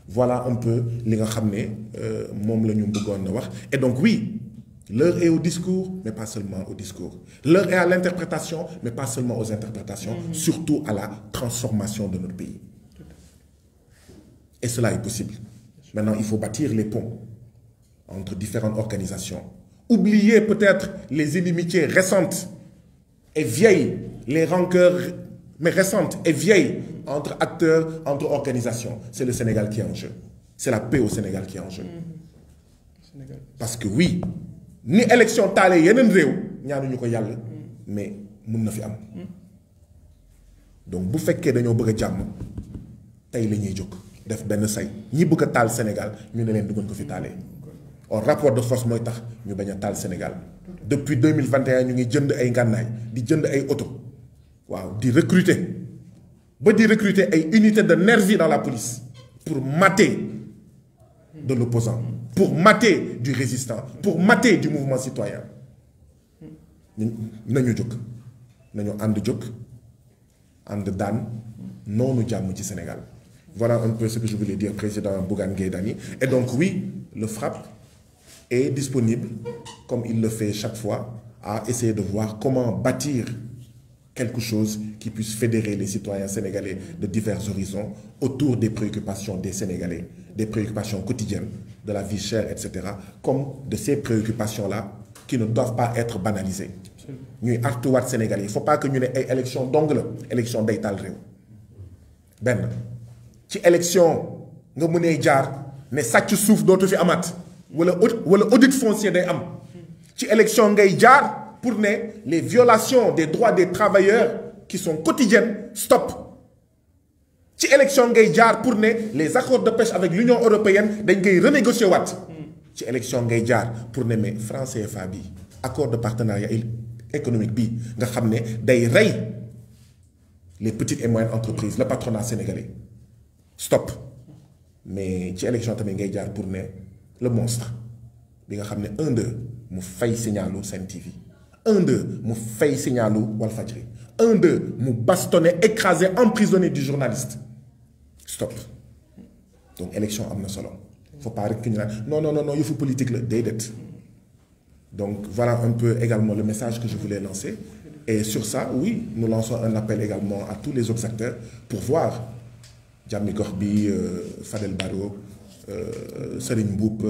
Voilà un peu li nga xam ne moom la ñu bëggoon na wax. Et donc oui, L'heure est au discours, mais pas seulement au discours. L'heure est à l'interprétation, mais pas seulement aux interprétations, surtout à la transformation de notre pays. Et cela est possible. Maintenant, il faut bâtir les ponts entre différentes organisations. Oublier peut-être les inimitiés récentes et vieilles, les rancœurs, mais récentes et vieilles entre acteurs, entre organisations. C'est le Sénégal qui est en jeu. C'est la paix au Sénégal qui est en jeu. Parce que oui, ni élection taalé yenen réew ñaanuñu ko yàlla mais mun na fi am donc bu fekkee dañoo bëgg a jàmm tey la ñuy jóg def benn say ñi bëgg a taal Sénégal ñu ne leen du ngeen ko fi taalee or rapport de force mooy tax ñu bañ a taal Sénégal depuis 2021 ñu ngi jënd ay ngànnaay di jënd ay oto waaw di recruter ba di recruter ay unités de nervis dans la police pour mater de l'opposant, pour mater du résistant, pour mater du mouvement citoyen. Nañu jóg nañu ànd jóg ànd daan noonu jàmm ci Sénégal. Voilà un peu ce que je voulais dire, président Bougane Gueye Dany. Et donc oui, le FRAPP est disponible, comme il le fait chaque fois, à essayer de voir comment bâtir quelque chose qui puisse fédérer les citoyens sénégalais de divers horizons autour des préoccupations des Sénégalais, des préoccupations quotidiennes, de la vie chère, etc., comme de ces préoccupations-là qui ne doivent pas être banalisées. Ñuy artuwaat Sénégalais, il ne faut pas que ñu ne ay élection dong la élection day taal réew benn ci élection nga mënee jaar ne sàcc suuf dootu fi amaat wala audit foncier day am ci élection ngay jaar pour les violations des droits des travailleurs qui sont quotidiennes, stop. Ci élection ngay jaar pour les accords de pêche avec l'Union européenne dañ koy renégocier waat. Ci élection ngay jaar pour mais franc CFA bi accord de partenariat économique bi nga xam ne day rey les petites et moyennes entreprises, le patronat sénégalais. Stop. Mais ci élection tamit ngay jaar pour le monstre bi nga xam ne 1-2 mu fay signalu Sen TV. 1-2 mu fay signalu Walfadjri 1-2 mu bastonné écrasé emprisonné du journaliste stop donc élection am na solo faut pas rek ñu non il faut politique la déedéet donc voilà un peu également le message que je voulais lancer et sur ça oui nous lançons un appel également à tous les autres acteurs pour voir Jàmmi Gox bi Fadel Barro Serigne Mboup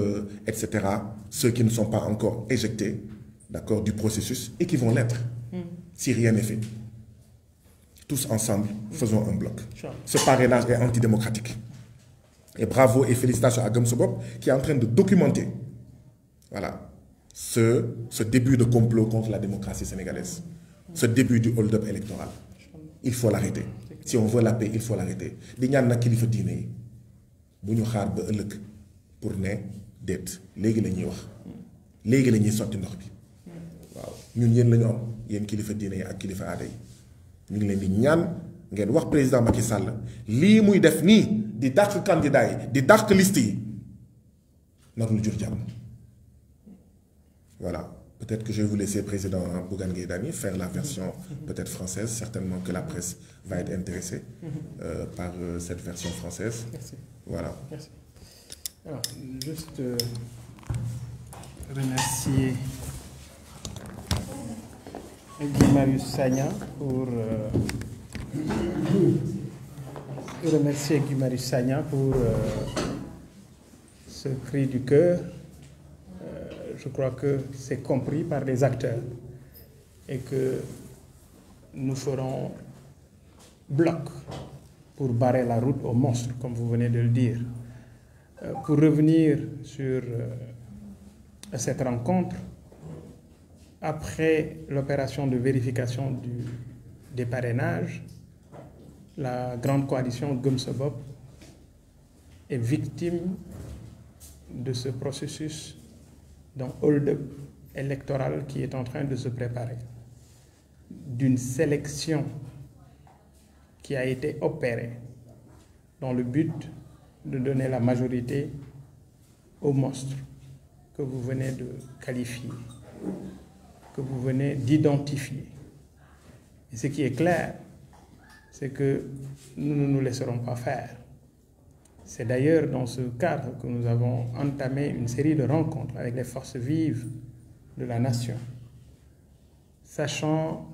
etc. ceux qui ne sont pas encore éjectés d'accord, du processus et qui vont l'être si rien n'est fait. Tous ensemble, faisons un bloc. Ce parrainage est antidémocratique. Et bravo et félicitations à Gëm Sa Bopp qui est en train de documenter voilà, ce début de complot contre la démocratie sénégalaise. Ce début du hold-up électoral. Il faut l'arrêter. Si on veut la paix, il faut l'arrêter. Di ñaan nag kilifa diine yi bu ñu xaar ba ëllëg pour ne déet léegi la ñuy wax léegi la ñuy sotti ndox bi. waaw ñun yéen la ñu am yéen kilifa diine yi ak kilifa aada yi ñu ngi leen di ñaan ngeen wax président Macky Sall lii muy def nii di dàq candidat yi di dàq liste yi narul jur jàmm voilà peut-être que je vais vous laisser président Bougane Gueye Dany faire la version peut-être française certainement que la presse va être intéressée par cette version française. Merci. Voilà. Merci. Alors juste remercier Guy Marius Sagna pour remercier Guy Marius Sagna pour ce cri du cœur. Je crois que c'est compris par les acteurs et que nous ferons bloc pour barrer la route aux monstres, comme vous venez de le dire. Pour revenir sur cette rencontre, après l'opération de vérification des parrainages, la grande coalition Gëm Sa Bopp est victime de ce processus d'un hold-up électoral qui est en train de se préparer, d'une sélection qui a été opérée dans le but de donner la majorité au monstre que vous venez de qualifier, que vous venez d'identifier. Et ce qui est clair, c'est que nous ne nous laisserons pas faire. C'est d'ailleurs dans ce cadre que nous avons entamé une série de rencontres avec les forces vives de la nation, sachant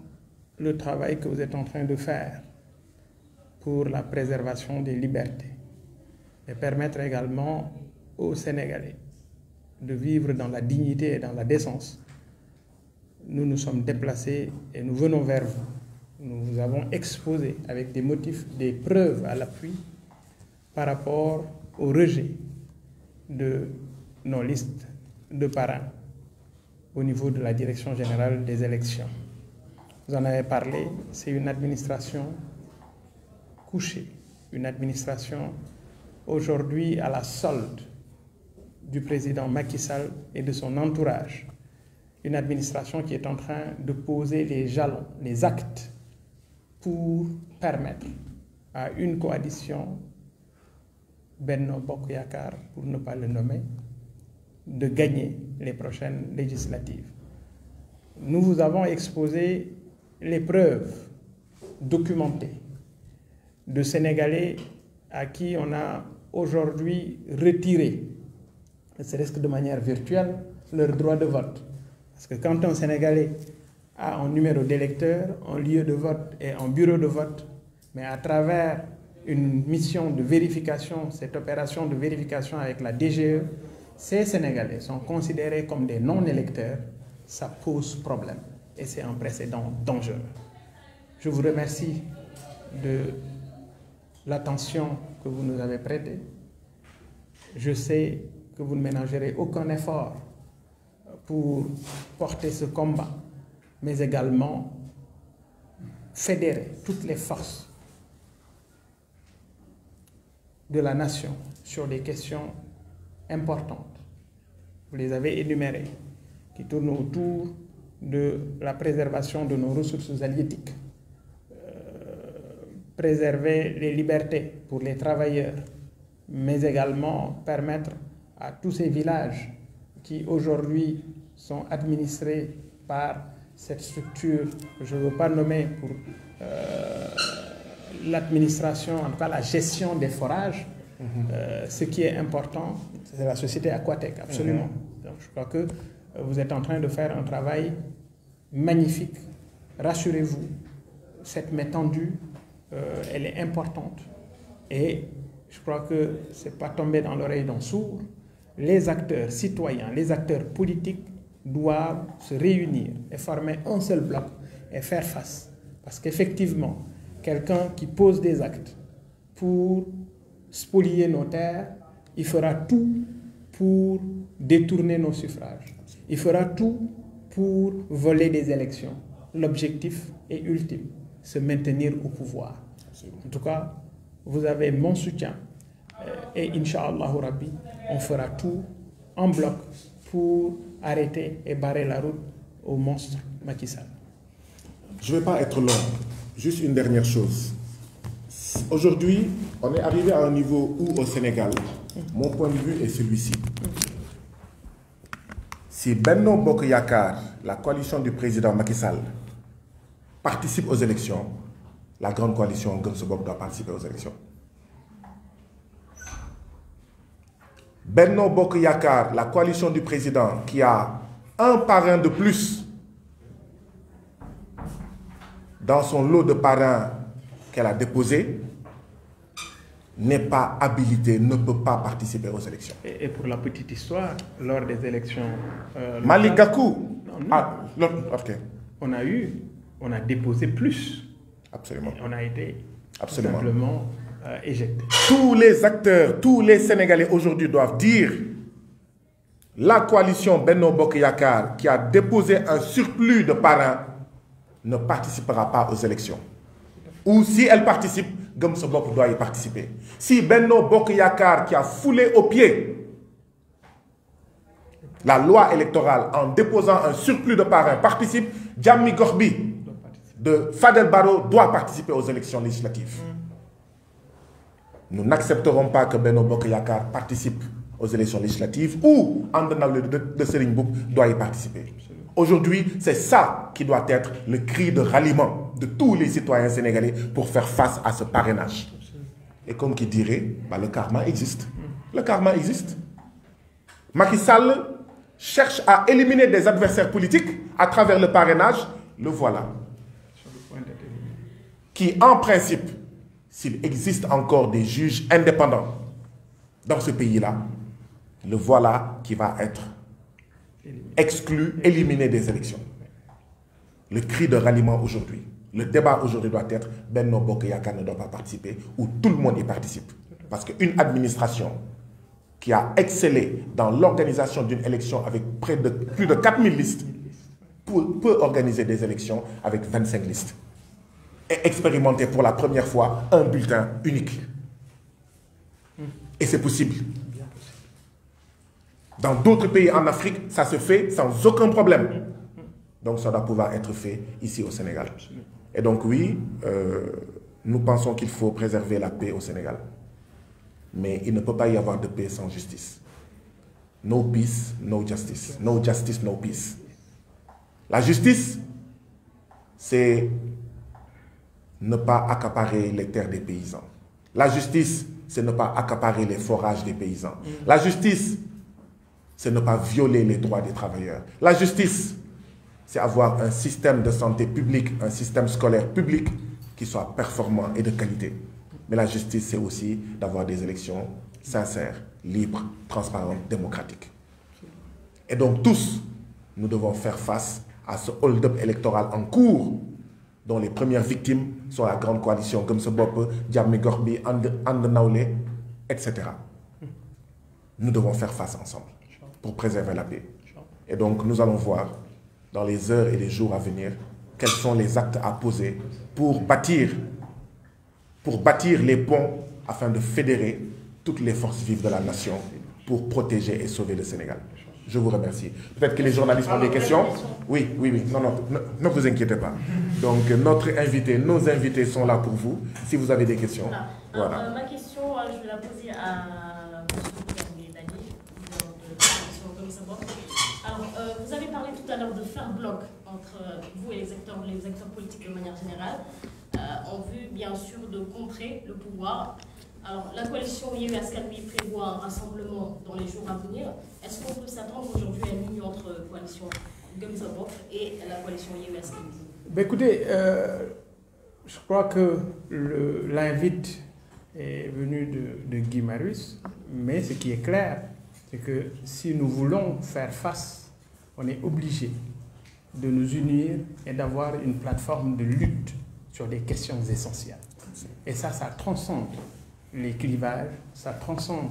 le travail que vous êtes en train de faire pour la préservation des libertés et permettre également aux Sénégalais de vivre dans la dignité et dans la décence, nous nous sommes déplacés et nous venons vers vous. Nous vous avons exposé avec des motifs, des preuves à l'appui par rapport au rejet de nos listes de parrains au niveau de la Direction générale des élections. Vous en avez parlé, c'est une administration couchée, une administration aujourd'hui à la solde du président Macky Sall et de son entourage, une administration qui est en train de poser les jalons, les actes pour permettre à une coalition, Benno Bokk Yakaar, pour ne pas le nommer, de gagner les prochaines législatives. Nous vous avons exposé les preuves documentées de Sénégalais à qui on a aujourd'hui retiré, ne serait-ce que de manière virtuelle, leur droit de vote. Parce que quand un Sénégalais a un numéro d'électeur, un lieu de vote et un bureau de vote, mais à travers une mission de vérification, cette opération de vérification avec la DGE, ces Sénégalais sont considérés comme des non-électeurs, ça pose problème et c'est un précédent dangereux. Je vous remercie de l'attention que vous nous avez prêtée. Je sais que vous ne ménagerez aucun effort pour porter ce combat, mais également fédérer toutes les forces de la nation sur des questions importantes. Vous les avez énumérées, qui tournent autour de la préservation de nos ressources halieutiques, préserver les libertés pour les travailleurs, mais également permettre à tous ces villages qui aujourd'hui sont administrés par cette structure que je ne veux pas nommer pour l'administration, en tout cas la gestion des forages. Ce qui est important, c'est la société Aquatech, absolument. Donc je crois que vous êtes en train de faire un travail magnifique. Rassurez-vous, cette main tendue, elle est importante. Et je crois que ce n'est pas tombé dans l'oreille d'un sourd. Les acteurs citoyens, les acteurs politiques doivent se réunir et former un seul bloc et faire face. Parce qu'effectivement, quelqu'un qui pose des actes pour spolier nos terres, il fera tout pour détourner nos suffrages. Il fera tout pour voler des élections. L'objectif est ultime, se maintenir au pouvoir. En tout cas, vous avez mon soutien et Inch'Allah Rabbi, on fera tout en bloc pour arrêter et barrer la route au monstre Macky Sall. Je ne vais pas être long, juste une dernière chose. Aujourd'hui, on est arrivé à un niveau où au Sénégal, mon point de vue est celui-ci. Si Benno Bokk Yakaar, la coalition du président Macky Sall, participe aux élections, la grande coalition Gëm Sa Bopp doit participer aux élections. Benno Bokk Yakaar, la coalition du président qui a un parrain de plus dans son lot de parrains qu'elle a déposé, n'est pas habilité, ne peut pas participer aux élections. Et pour la petite histoire, lors des élections... Malick Gakou. Ok. On a déposé plus. Absolument. Et on a été absolument simplement éjecté. Tous les acteurs, tous les Sénégalais aujourd'hui doivent dire la coalition Benno Bokk Yakaar qui a déposé un surplus de parrains ne participera pas aux élections. Ou si elle participe, Gëm Sa Bopp doit y participer. Si Benno Bokk Yakaar qui a foulé aux pieds la loi électorale en déposant un surplus de parrains participe, Jammi Gox Bi de Fadel Barro doit participer aux élections législatives. Nous n'accepterons pas que Benno Bokk Yakaar participe aux élections législatives ou And Nawlé de Serigne Mboup doit y participer. Aujourd'hui, c'est ça qui doit être le cri de ralliement de tous les citoyens sénégalais pour faire face à ce parrainage. Et comme qui dirait, le karma existe. Le karma existe. Macky Sall, cherche à éliminer des adversaires politiques à travers le parrainage, le voilà. Qui, en principe, s'il existe encore des juges indépendants dans ce pays-là, le voilà qui va être exclu, éliminé des élections. Le cri de ralliement aujourd'hui, le débat aujourd'hui doit être Benno Bokk Yakaar ne doit pas participer ou tout le monde y participe. Parce qu'une administration qui a excellé dans l'organisation d'une élection avec plus de 4000 listes peut organiser des élections avec 25 listes et expérimenter pour la première fois un bulletin unique. Et c'est possible. Dans d'autres pays en Afrique, ça se fait sans aucun problème. Donc ça doit pouvoir être fait ici au Sénégal. Et donc oui, nous pensons qu'il faut préserver la paix au Sénégal. Mais il ne peut pas y avoir de paix sans justice. No peace, no justice. No justice, no peace. La justice, c'est ne pas accaparer les terres des paysans. La justice, c'est ne pas accaparer les forages des paysans. La justice, c'est ne pas violer les droits des travailleurs. La justice, c'est avoir un système de santé publique, un système scolaire public qui soit performant et de qualité. Mais la justice, c'est aussi d'avoir des élections sincères, libres, transparentes, démocratiques. Et donc tous, nous devons faire face à ce hold-up électoral en cours, dont les premières victimes sont la grande coalition Gëm Sa Bopp, Jàmmi Gox Bi, And Nawlé, etc. Nous devons faire face ensemble pour préserver la paix. Et donc nous allons voir dans les heures et les jours à venir quels sont les actes à poser pour bâtir les ponts afin de fédérer toutes les forces vives de la nation pour protéger et sauver le Sénégal. Je vous remercie. Peut-être que les journalistes ont des questions. Oui. Non, ne vous inquiétez pas. Donc, nos invités sont là pour vous. Si vous avez des questions. Voilà. Ma question, je vais la poser à M. Dany, de la coalition Gëm Sa Bopp. Alors, vous avez parlé tout à l'heure de faire bloc entre vous et les acteurs politiques de manière générale, en vue, bien sûr, de contrer le pouvoir. Alors, la coalition Yewwi Askan Wi prévoit un rassemblement dans les jours à venir. Est-ce qu'on peut s'attendre aujourd'hui à une union entre coalition Gëm Sa Bopp et la coalition Yewwi Askan Wi? Écoutez, je crois que l'invite est venu de Guy Marius, mais ce qui est clair, c'est que si nous voulons faire face, on est obligé de nous unir et d'avoir une plateforme de lutte sur des questions essentielles. Et ça transcende les clivages, ça transcende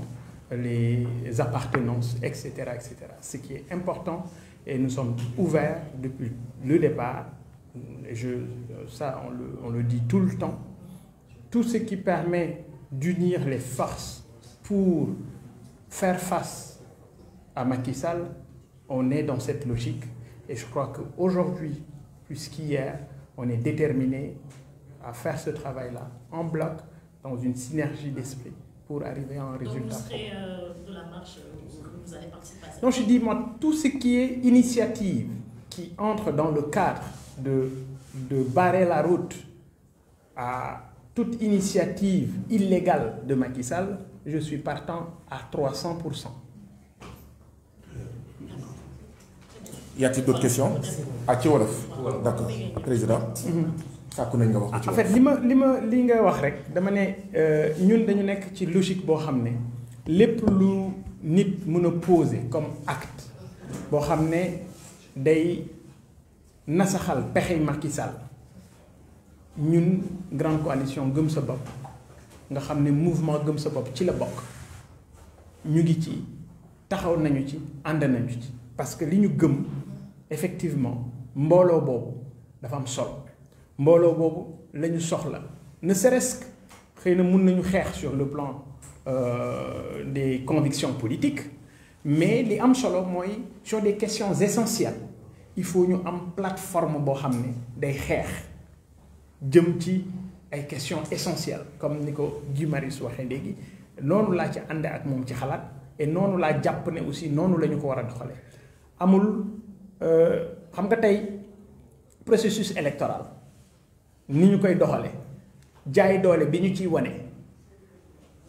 les appartenances, etc., etc. Ce qui est important, et nous sommes ouverts depuis le départ, on le dit tout le temps, tout ce qui permet d'unir les forces pour faire face à Macky Sall, on est dans cette logique. Et je crois qu'aujourd'hui, plus qu'hier, on est déterminé à faire ce travail-là en bloc, dans une synergie d'esprit pour arriver à un résultat. Donc vous serez de la marche, vous allez participer à cette... Donc je dis, moi, tout ce qui est initiative qui entre dans le cadre de barrer la route à toute initiative illégale de Macky Sall, je suis partant à 300%. Y a-t-il d'autres questions? Ci wolof. D'accord. Président. En fait li nga wax rek dama ne ñun dañu nekk ci logique boo xam ne lépp lu nit mën a poser comme acte boo xam ne day nasaxal pexey Macky Sall ñun grande coalition Gëm Sa Bopp nga xam ne mouvement Gëm Sa Bopp ci la bokk ñu ngi ci taxaw nañu ci ànd nañu ci parce que li ñu gëm effectivement mbooloo boobu dafa am solo. mbooloo boobu la ñu soxla ne serait-ce que xëy na mun nañu xeex sur le plan des convictions politiques mais li am solo mooy sur des questions essentielles il faut ñu am plateforme boo xam ne day xeex jëm ci ay questions essentielles comme ni ko Guy Marius waxee léegi noonu laa ci ànd ak moom ci xalaat et noonu laa jàpp ne aussi noonu la ñu ko war a doxalee amul xam nga tey processus électoral ni ñu koy doxale jaay doole bi ñu ciy wane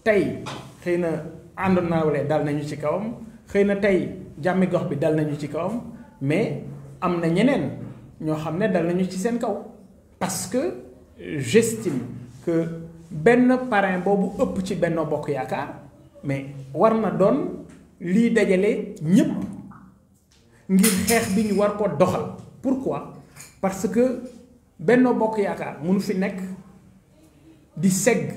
tey xëy na ànd nawle dal nañu ci kawam xëy na tey jàmmi gox bi dal nañu ci kawam mais am na ñeneen ñoo xam ne dal nañu ci seen kaw parce que j'estime que benn parrain boobu ëpp ci Benno Bokk Yaakaar mais war na doon lii dajale ñépp ngir xeex bi ñu war ko doxal. Pourquoi? Parce que Benno Bokk Yaakaar mënu fi nekk di segg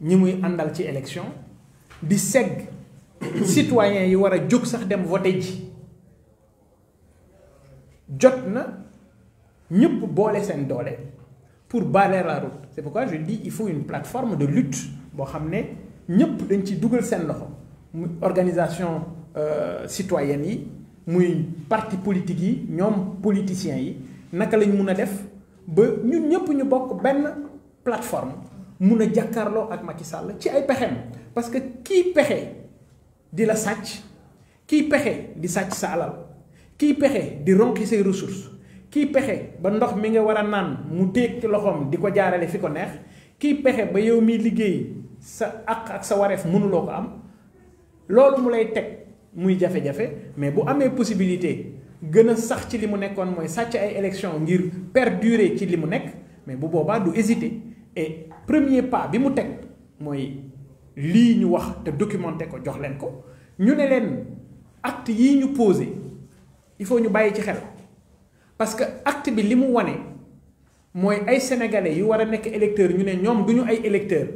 ñi muy àndal ci élection di segg citoyens yi war a jóg sax dem voter ji jot na ñëpp boole seen doole pour balayer la route. C'est pourquoi je dis il faut une plateforme de lutte boo xam ne ñëpp dañ ci dugal seen loxo muy organisation citoyenne yi muy parti politique yi ñoom politiciens yi naka lañ mun a def ba ñun ñëpp ñu bokk benn plateforme mun a jàkkaarloo ak Macky Sall ci ay pexeem parce que kii pexe di la sàcc kii pexe di sàcc sa alal kii pexe di ronqi say ressources kii pexe ba ndox mi nga war a naan mu téeg ci loxoom di ko jaarale fi ko neex kii pexe ba yow miy liggéey sa àq ak sa wareef mënuloo ko am loolu mu lay teg muy jafe-jafe mais bu amee possibilité gën a sax ci li mu nekkoon mooy sàcc ay élection ngir perdurer ci li mu nekk mais bu boobaa du hésiter et premier pas bi mu teg mooy lii ñu wax te documenté ko jox leen ko ñu ne leen acte yii ñu posé il faut ñu bàyyi ci xel parce que acte bi li mu wane mooy ay sénégalais yu war a nekk électeurs ñu ne ñoom du ñu ay électeurs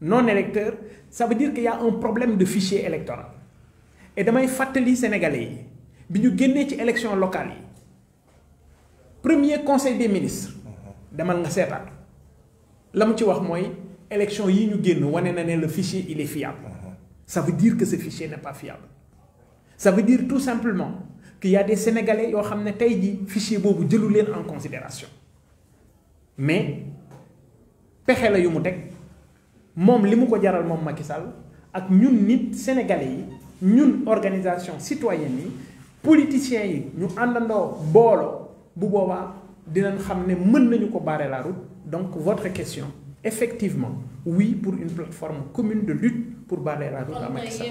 non électeurs ça veut dire qu'il y a un problème de fichier électoral et damay fàttali sénégalais yi bi ñu génnee ci élection locale yi premier conseil des ministres demal nga seetaan la mu ci wax mooy élection yi ñu génn wane na ne le fichier il est fiable ça veut dire que ce fichier n'est pas fiable ça veut dire tout simplement qu'il y a des sénégalais yoo xam ne tey jii fichier boobu jëlu leen en considération mais pexe la yu mu teg moom li mu ko jaral moom Macky Sall ak ñun nit sénégalais yi ñun organisation citoyenne yi politiciens yi ñu àndandoo booloo bu boobaa dinañ xam ne mën nañu ko barrer la route. Donc votre question, effectivement, oui pour une plateforme commune de lutte pour barrer la route à Macky Sall.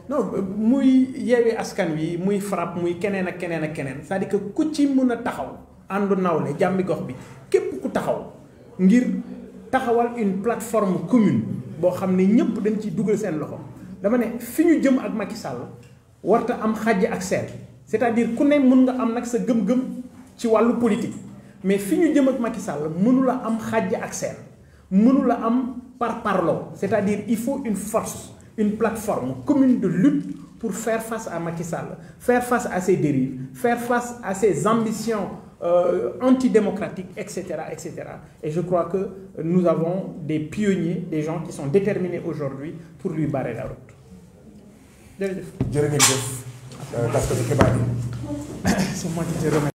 Non muy Yewwi Askan Wi muy FRAPP muy keneen ak keneen ak keneen c'est-à-dire que ku ci mën a taxaw àndu nawle jàmmi gox bi képp ku taxaw ngir taxawal une plateforme commune boo xam ne ñëpp dañ ciy dugal seen loxo dama ne fi ñu jëm ak Macky Sall warta am xàjj ak seen c'est-à-dire ku ne mën nga am nag sa gëm-gëm ci wàllu politique mais fi ñu jëm ak Macky Sall mënula am xàjj ak seen mënula am par parloo c'est-à-dire il faut une force une plateforme commune de lutte pour faire face à Macky Sall faire face à ses dérives faire face à ses ambitions antidémocratiques etc. Et je crois que nous avons des pionniers des gens qui sont déterminés aujourd'hui pour lui barrer la route jërëjëf. jërë ngeen jëf. parce que xibaar yi. C'est moi qui te remercie.